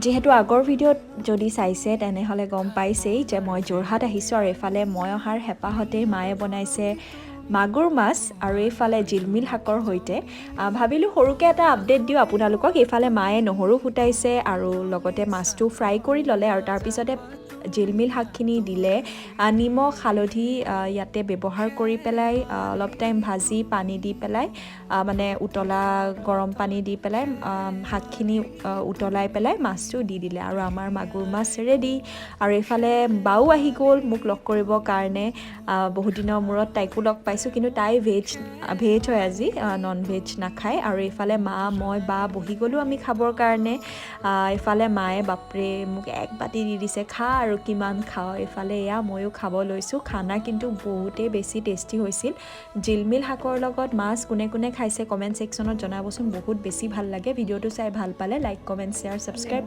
যিহেতু আগৰ ভিডিঅ'ত যদি চাইছে তেনেহ'লে গম পাইছেই যে মই যোৰহাট আহিছোঁ আৰু এইফালে মই অহাৰ হেঁপাহতেই মায়ে বনাইছে মাগুৰ মাছ আৰু এইফালে জিলমিল শাকৰ সৈতে ভাবিলোঁ সৰুকৈ এটা আপডেট দিওঁ আপোনালোকক। এইফালে মায়ে নহৰু ফুটাইছে আৰু লগতে মাছটো ফ্ৰাই কৰি ল'লে আৰু তাৰপিছতে জিলমিল শাকখিনি দিলে, নিমখ হালধি ইয়াতে ব্যৱহাৰ কৰি পেলাই অলপ টাইম ভাজি পানী দি পেলাই মানে উতলা গৰম পানী দি পেলাই শাকখিনি উতলাই পেলাই মাছটো দি দিলে আৰু আমাৰ মাগুৰ মাছ ৰেডি। আৰু এইফালে বাও আহি গ'ল মোক লগ কৰিবৰ কাৰণে। বহুত দিনৰ মূৰত তাইকো লগ পাইছোঁ, কিন্তু তাই ভেজ হয় আজি, নন ভেজ নাখায়। আৰু এইফালে মা মই বা বহি গ'লোঁ আমি খাবৰ কাৰণে। এইফালে মায়ে বাপৰে মোক এক বাতি দি দিছে, খা আৰু কিমান খাওঁ। এইফালে এয়া ময়ো খাব লৈছোঁ। খানা কিন্তু বহুতেই বেছি টেষ্টি হৈছিল। জিলমিল শাকৰ লগত মাছ কোনে কোনে খাইছে কমেণ্ট ছেকশ্যনত জনাবচোন, বহুত বেছি ভাল লাগে। ভিডিঅ'টো চাই ভাল পালে লাইক কমেণ্ট শ্বেয়াৰ ছাবস্ক্ৰাইব